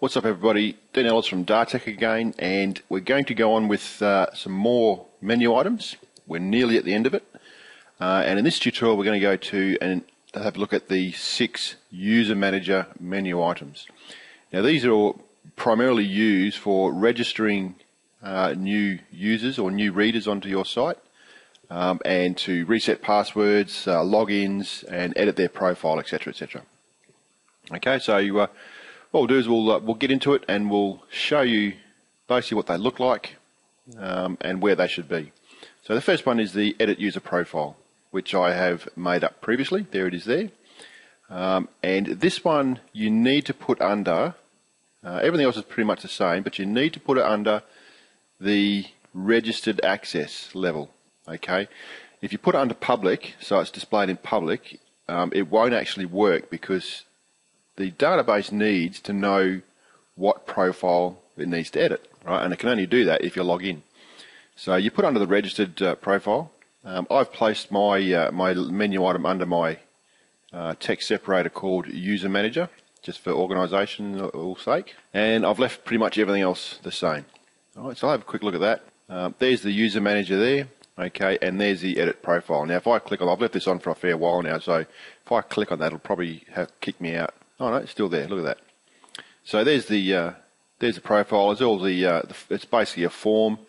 What's up everybody, Dean Ellis from Dartech again, and we're going to go on with some more menu items. We're nearly at the end of it, and in this tutorial we're going to go to and have a look at the 6 user manager menu items. Now these are all primarily used for registering new users or new readers onto your site, and to reset passwords, logins, and edit their profile, etc, etc. Okay, so what we'll do is we'll get into it and we'll show you basically what they look like and where they should be. So the first one is the edit user profile, which I have made up previously. There it is there. And this one you need to put under, everything else is pretty much the same, but you need to put it under the registered access level. Okay, if you put it under public, so it's displayed in public, it won't actually work because the database needs to know what profile it needs to edit, right? And it can only do that if you log in. So you put under the registered profile. I've placed my my menu item under my text separator called User Manager, just for organisation's sake. And I've left pretty much everything else the same. All right, so I'll have a quick look at that. There's the User Manager there. Okay, and there's the edit profile. Now if I click on, I've left this on for a fair while now, so if I click on that it'll probably kick me out. Oh no, it's still there. Look at that. So there's the profile. It's all it's basically a form,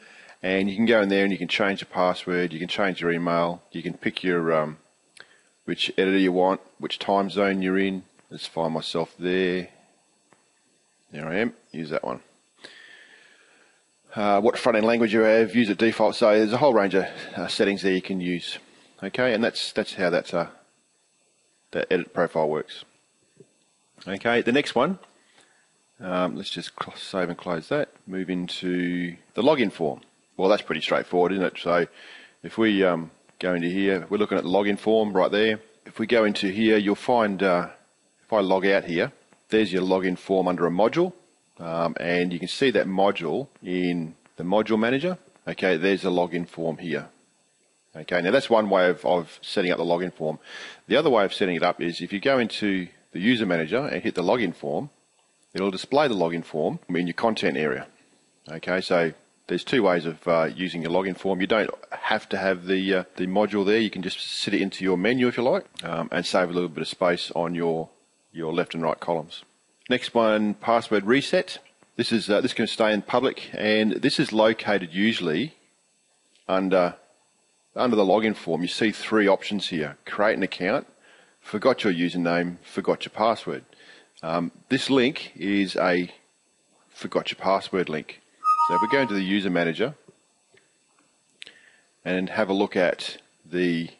and you can go in there and you can change the password. You can change your email. You can pick your which editor you want, which time zone you're in. Let's find myself there. There I am. Use that one. What front end language you have. Use the default. So there's a whole range of settings there you can use. Okay, and that's how that edit profile works. Okay, the next one, let's just save and close that. Move into the login form. Well, that's pretty straightforward, isn't it? So if we go into here, we're looking at the login form right there. If we go into here, you'll find, if I log out here, there's your login form under a module, and you can see that module in the module manager. Okay, there's the login form here. Okay, now that's one way of setting up the login form. The other way of setting it up is if you go into the user manager and hit the login form, it'll display the login form in your content area. Okay, so there's 2 ways of using your login form. You don't have to have the module there. You can just sit it into your menu if you like, and save a little bit of space on your left and right columns. Next one, password reset. This can stay in public, and this is located usually under the login form. You see 3 options here: create an account, forgot your username, forgot your password. This link is a forgot your password link. So if we go into the user manager and have a look at the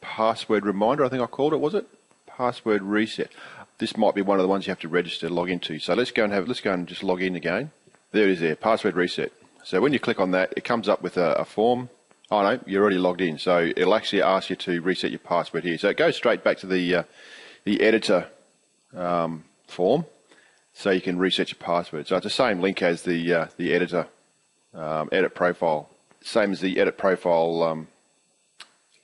password reminder, I think I called it, was it? Password reset. This might be one of the ones you have to register to log into. So let's go and just log in again. There it is there, password reset. So when you click on that, it comes up with a form. Oh no, you're already logged in, so it'll actually ask you to reset your password here. So it goes straight back to the editor form, so you can reset your password. So it's the same link as the editor edit profile, same as the edit profile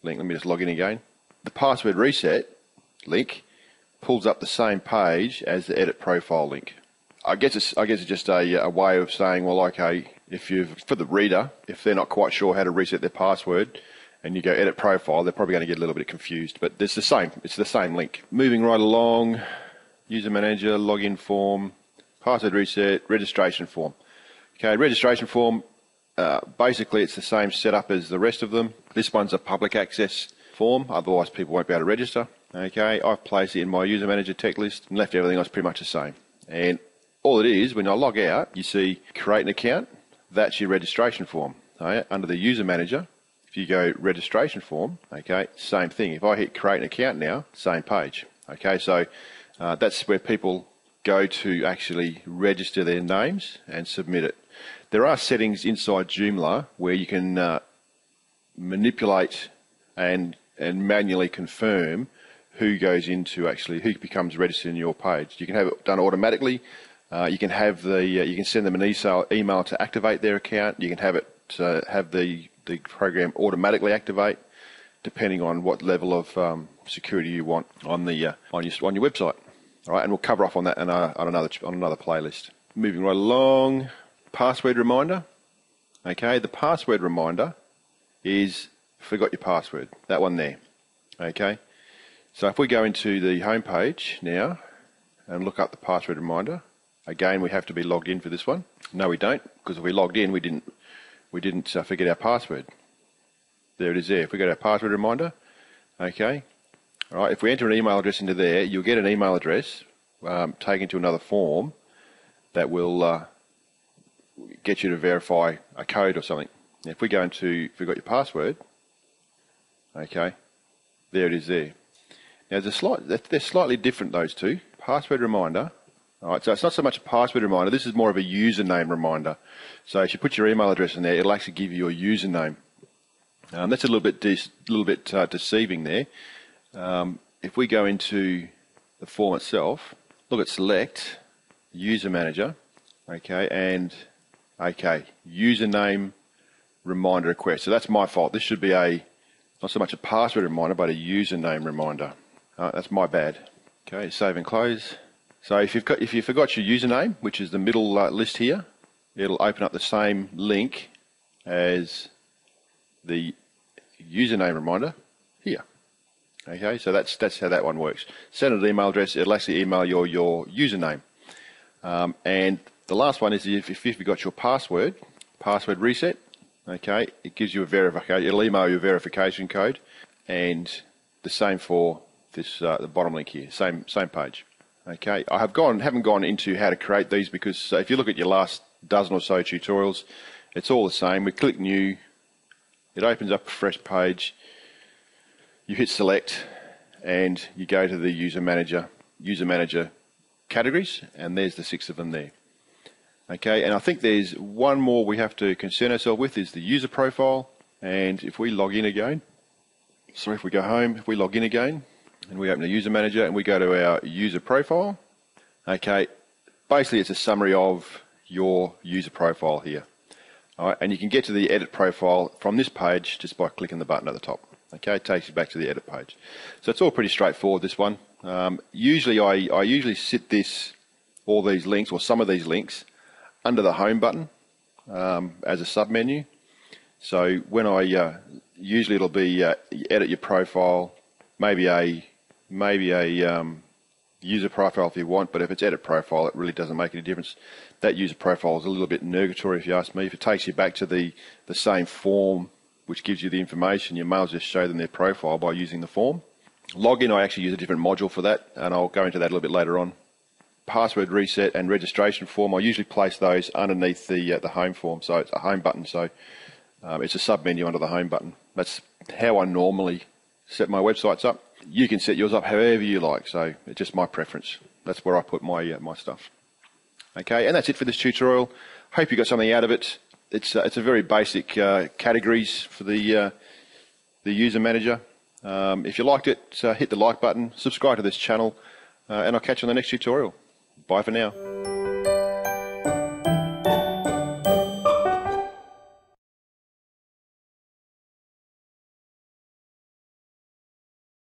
link. Let me just log in again. The password reset link pulls up the same page as the edit profile link. I guess it's just a way of saying, well, okay, for the reader, if they're not quite sure how to reset their password, and you go edit profile, they're probably going to get a little bit confused. But it's the same link. Moving right along, user manager, login form, password reset, registration form. Okay, registration form. Basically, it's the same setup as the rest of them. This one's a public access form, otherwise people won't be able to register. Okay, I've placed it in my user manager tech list and left everything else pretty much the same. And all it is, when I log out, you see create an account. That's your registration form. Okay? Under the user manager, if you go registration form, okay, same thing. If I hit create an account now, same page. Okay, so that's where people go to actually register their names and submit it. There are settings inside Joomla where you can manipulate and manually confirm who goes into who becomes registered in your page. You can have it done automatically. You can have you can send them an email to activate their account. You can have it have the program automatically activate, depending on what level of security you want on your website. All right, and we'll cover off on that on another playlist. Moving right along, password reminder. Okay, the password reminder is forgot your password, that one there. Okay, so if we go into the home page now and look up the password reminder, again we have to be logged in for this one. No, we don't, because if we logged in, we didn't forget our password. There it is there. If we go to our password reminder, okay, all right, if we enter an email address into there, you'll get an email address taken to another form that will get you to verify a code or something. Now, if we go into forgot your password, okay, there it is there. Now they're slightly different, those two. Password reminder. All right, so it's not so much a password reminder. This is more of a username reminder. So if you put your email address in there, it'll actually give you your username. That's a little bit deceiving there. If we go into the form itself, look at select user manager, okay, and okay, username reminder request. So that's my fault. This should be not so much a password reminder, but a username reminder. That's my bad. Okay, save and close. So if you forgot your username, which is the middle list here, it'll open up the same link as the username reminder here. Okay, so that's how that one works. Send an email address, it'll actually email your username. And the last one is if you forgot your password reset, okay, it gives you a verification, it'll email you a verification code, and the same for this the bottom link here, same page. Okay, I haven't gone into how to create these because if you look at your last dozen or so tutorials, it's all the same. We click new, it opens up a fresh page, you hit select, and you go to the user manager categories, and there's the 6 of them there. Okay, and I think there's one more we have to concern ourselves with, is the user profile. And if we log in again, sorry, if we go home, if we log in again, and we open the user manager and we go to our user profile, okay, basically it's a summary of your user profile here. All right, and you can get to the edit profile from this page just by clicking the button at the top. Okay, it takes you back to the edit page. So it's all pretty straightforward, this one. Usually I usually sit all these links, or some of these links, under the home button as a submenu. So when usually it'll be edit your profile, maybe a user profile if you want, but if it's edit profile, it really doesn't make any difference. That user profile is a little bit nugatory if you ask me. If it takes you back to the same form which gives you the information, you may as well just show them their profile by using the form. Login, I actually use a different module for that, and I'll go into that a little bit later on. Password reset and registration form, I usually place those underneath the home form, so it's a home button, so it's a sub-menu under the home button. That's how I normally set my websites up. You can set yours up however you like, so it's just my preference. That's where I put my stuff. Okay, and that's it for this tutorial. Hope you got something out of it. It's a very basic categories for the user manager. If you liked it, hit the like button, subscribe to this channel, and I'll catch you on the next tutorial. Bye for now.